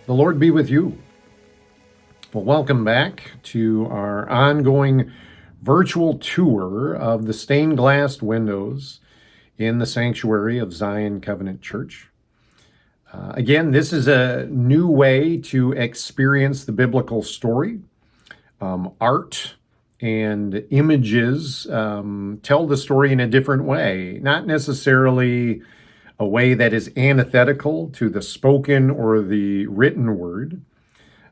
The Lord be with you. Well, welcome back to our ongoing virtual tour of the stained glass windows in the sanctuary of Zion Covenant Church. Again, this is a new way to experience the biblical story. Art and images tell the story in a different way, not necessarily a way that is antithetical to the spoken or the written word,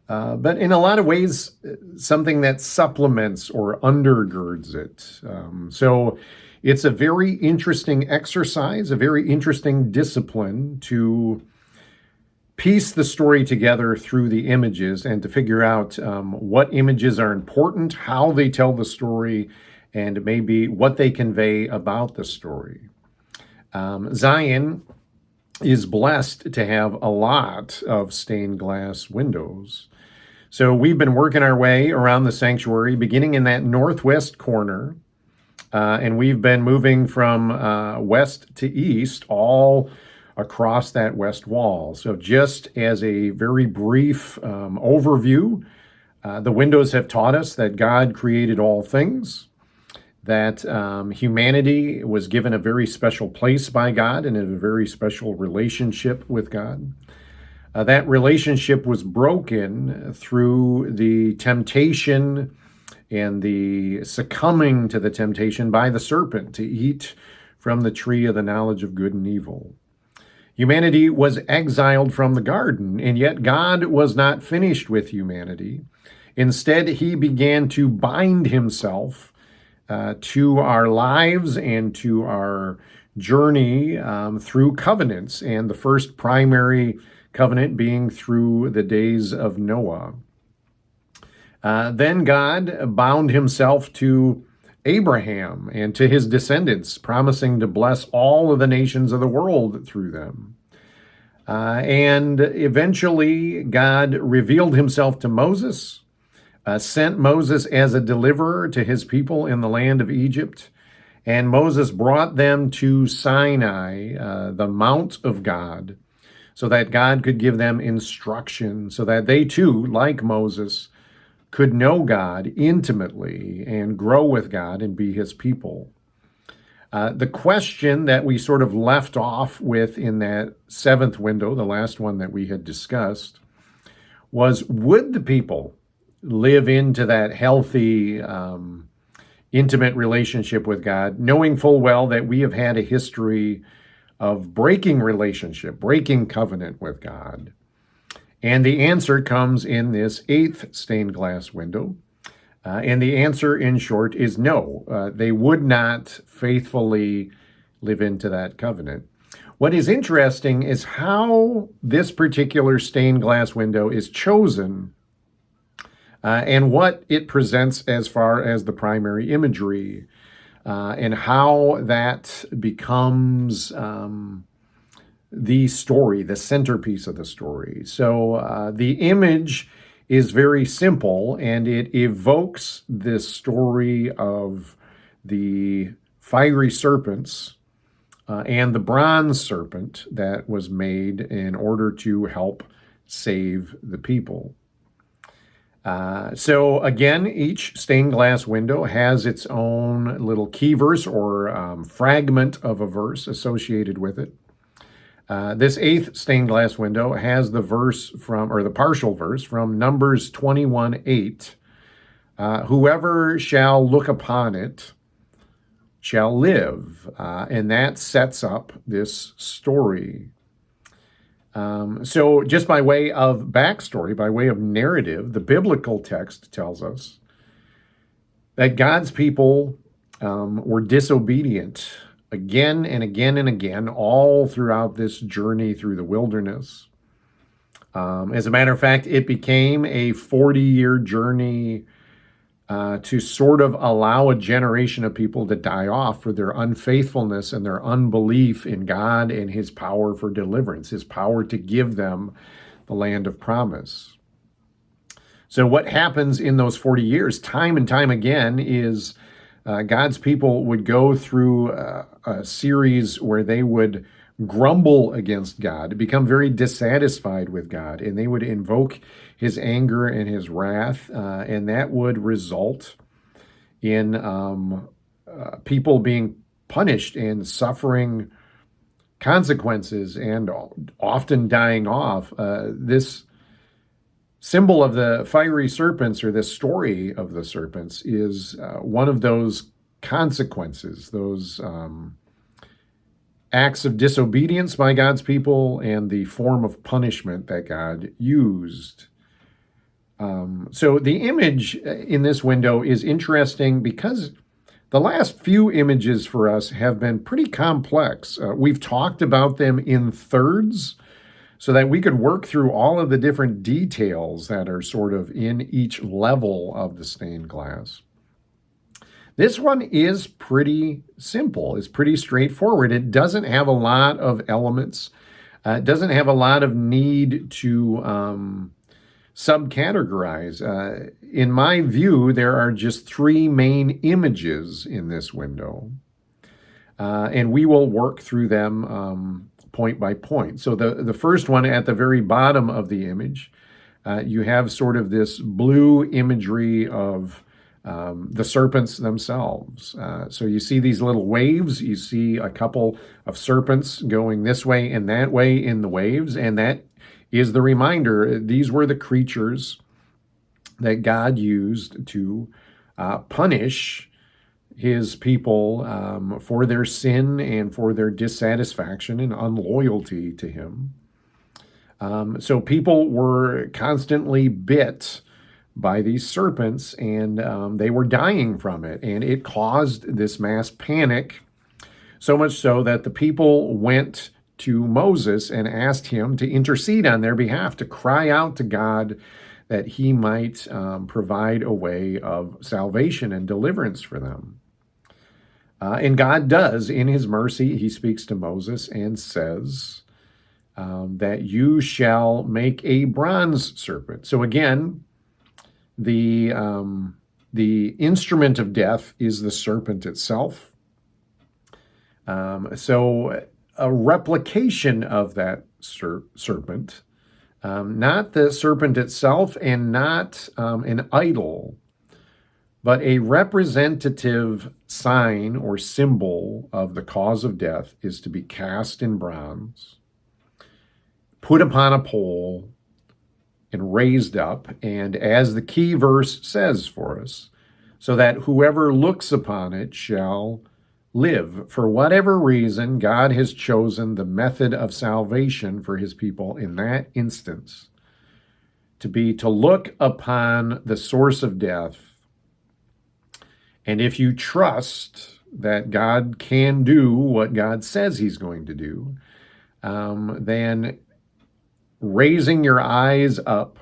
but in a lot of ways, something that supplements or undergirds it. So it's a very interesting exercise, a very interesting discipline to piece the story together through the images and to figure out what images are important, how they tell the story, and maybe what they convey about the story. Zion is blessed to have a lot of stained glass windows. So we've been working our way around the sanctuary, beginning in that northwest corner, and we've been moving from west to east, all across that west wall. So just as a very brief overview, the windows have taught us that God created all things, that humanity was given a very special place by God and a very special relationship with God. That relationship was broken through the temptation and the succumbing to the temptation by the serpent to eat from the tree of the knowledge of good and evil. Humanity was exiled from the garden, and yet God was not finished with humanity. Instead, he began to bind himself to our lives and to our journey through covenants, and the first primary covenant being through the days of Noah. Then God bound himself to Abraham and to his descendants, promising to bless all of the nations of the world through them. And eventually, God revealed himself to Moses, sent Moses as a deliverer to his people in the land of Egypt, and Moses brought them to Sinai, the Mount of God, so that God could give them instruction, so that they too, like Moses, could know God intimately and grow with God and be his people. The question that we sort of left off with in that seventh window, the last one that we had discussed, was would the people live into that healthy, intimate relationship with God, knowing full well that we have had a history of breaking relationship, breaking covenant with God? And the answer comes in this eighth stained glass window. And the answer, in short, is no. They would not faithfully live into that covenant. What is interesting is how this particular stained glass window is chosen and what it presents as far as the primary imagery and how that becomes the story, the centerpiece of the story. So the image is very simple, and it evokes this story of the fiery serpents and the bronze serpent that was made in order to help save the people. So again, each stained glass window has its own little key verse or fragment of a verse associated with it. This eighth stained glass window has the verse from, or the partial verse from Numbers 21:8. Whoever shall look upon it shall live. And that sets up this story. So just by way of backstory, by way of narrative, the biblical text tells us that God's people were disobedient again and again and again, all throughout this journey through the wilderness. As a matter of fact, it became a 40-year journey to sort of allow a generation of people to die off for their unfaithfulness and their unbelief in God and his power for deliverance, his power to give them the land of promise. So what happens in those 40 years, time and time again, is God's people would go through a series where they would grumble against God, to become very dissatisfied with God, and they would invoke his anger and his wrath, and that would result in people being punished and suffering consequences and often dying off. This symbol of the fiery serpents, or this story of the serpents, is one of those consequences, those acts of disobedience by God's people, and the form of punishment that God used. So the image in this window is interesting because the last few images for us have been pretty complex. We've talked about them in thirds so that we could work through all of the different details that are sort of in each level of the stained glass. This one is pretty simple. It's pretty straightforward. It doesn't have a lot of elements. It doesn't have a lot of need to subcategorize. In my view, there are just three main images in this window, and we will work through them point by point. So the first one at the very bottom of the image, you have sort of this blue imagery of the serpents themselves. So you see these little waves. You see a couple of serpents going this way and that way in the waves, and that is the reminder. These were the creatures that God used to punish his people for their sin and for their dissatisfaction and unloyalty to him. So people were constantly bit by these serpents, and they were dying from it, and it caused this mass panic, so much so that the people went to Moses and asked him to intercede on their behalf, to cry out to God that he might provide a way of salvation and deliverance for them. And God does. In his mercy, he speaks to Moses and says that you shall make a bronze serpent. So again, the instrument of death is the serpent itself. So a replication of that serpent, not the serpent itself and not an idol, but a representative sign or symbol of the cause of death, is to be cast in bronze, put upon a pole, and raised up, and as the key verse says for us, so that whoever looks upon it shall live. For whatever reason, God has chosen the method of salvation for his people in that instance to be to look upon the source of death. And if you trust that God can do what God says he's going to do, then raising your eyes up,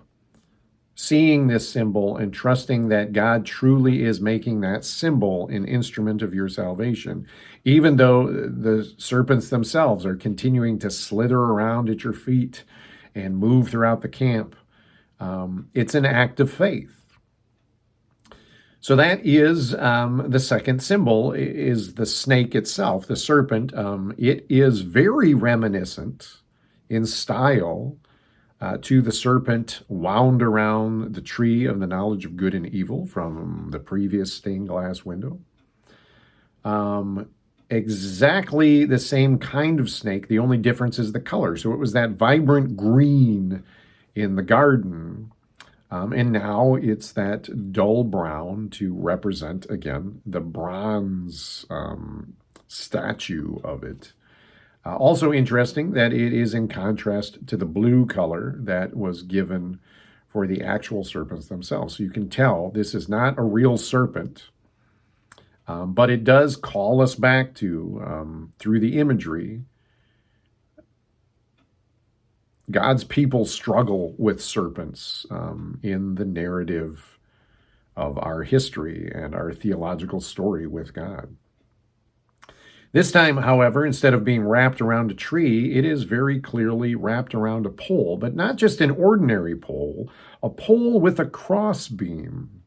seeing this symbol, and trusting that God truly is making that symbol an instrument of your salvation, even though the serpents themselves are continuing to slither around at your feet and move throughout the camp. It's an act of faith. So that is the second symbol, is the snake itself, the serpent. It is very reminiscent in style to the serpent wound around the tree of the knowledge of good and evil from the previous stained glass window. Exactly the same kind of snake. The only difference is the color. So it was that vibrant green in the garden, and now it's that dull brown to represent, again, the bronze statue of it. Also interesting that it is in contrast to the blue color that was given for the actual serpents themselves. So you can tell this is not a real serpent, but it does call us back to, through the imagery, God's people struggle with serpents in the narrative of our history and our theological story with God. This time, however, instead of being wrapped around a tree, it is very clearly wrapped around a pole, but not just an ordinary pole, a pole with a cross beam,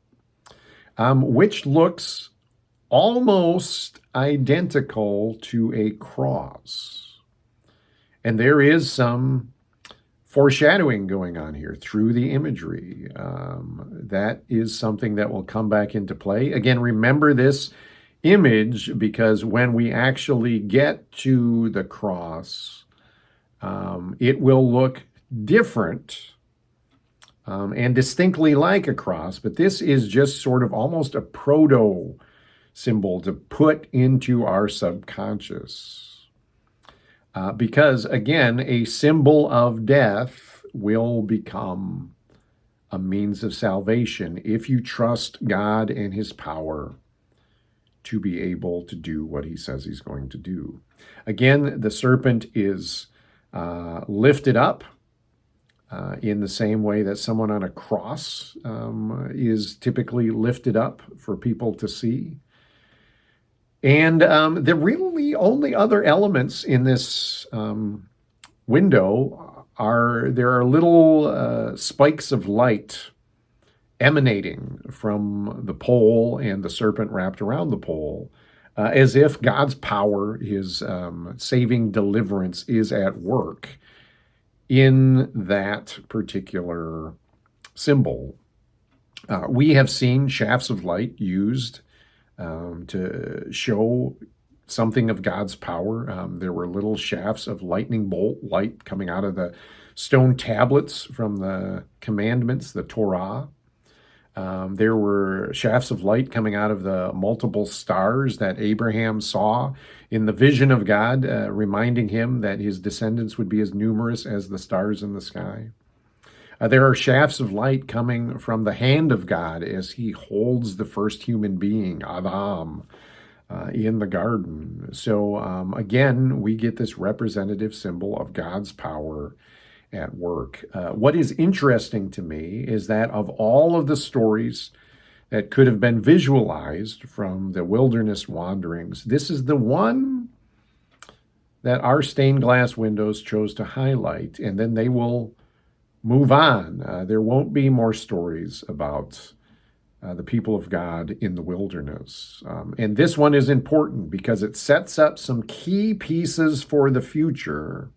which looks almost identical to a cross. And there is some foreshadowing going on here through the imagery. That is something that will come back into play. Again, remember this image, because when we actually get to the cross, it will look different and distinctly like a cross, but this is just sort of almost a proto symbol to put into our subconscious. Because, again, a symbol of death will become a means of salvation if you trust God and his power to be able to do what he says he's going to do. Again, the serpent is lifted up in the same way that someone on a cross is typically lifted up for people to see. And the really only other elements in this window there are little spikes of light emanating from the pole and the serpent wrapped around the pole, as if God's power, his saving deliverance, is at work in that particular symbol. We have seen shafts of light used to show something of God's power. There were little shafts of lightning bolt light coming out of the stone tablets from the commandments, the Torah. There were shafts of light coming out of the multiple stars that Abraham saw in the vision of God, reminding him that his descendants would be as numerous as the stars in the sky. There are shafts of light coming from the hand of God as he holds the first human being, Adam, in the garden. So again, we get this representative symbol of God's power at work. What is interesting to me is that of all of the stories that could have been visualized from the wilderness wanderings, this is the one that our stained glass windows chose to highlight, and then they will move on. There won't be more stories about the people of God in the wilderness. And this one is important because it sets up some key pieces for the future,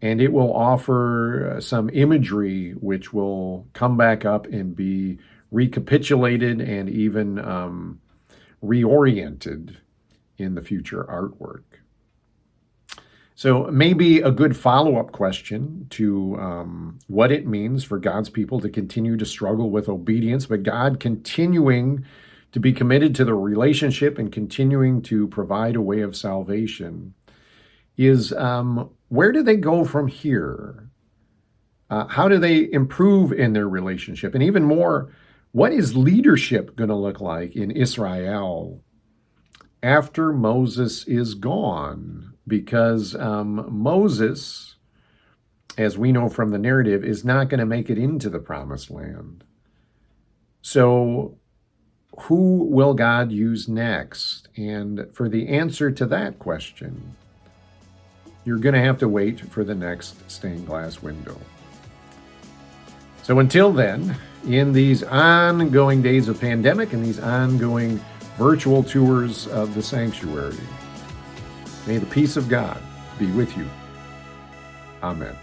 and it will offer some imagery which will come back up and be recapitulated and even reoriented in the future artwork. So maybe a good follow-up question to what it means for God's people to continue to struggle with obedience, but God continuing to be committed to the relationship and continuing to provide a way of salvation is, where do they go from here? How do they improve in their relationship? And even more, what is leadership going to look like in Israel after Moses is gone? Because Moses, as we know from the narrative, is not going to make it into the promised land. So who will God use next? And for the answer to that question, you're going to have to wait for the next stained glass window. So until then, in these ongoing days of pandemic and these ongoing virtual tours of the sanctuary, may the peace of God be with you. Amen.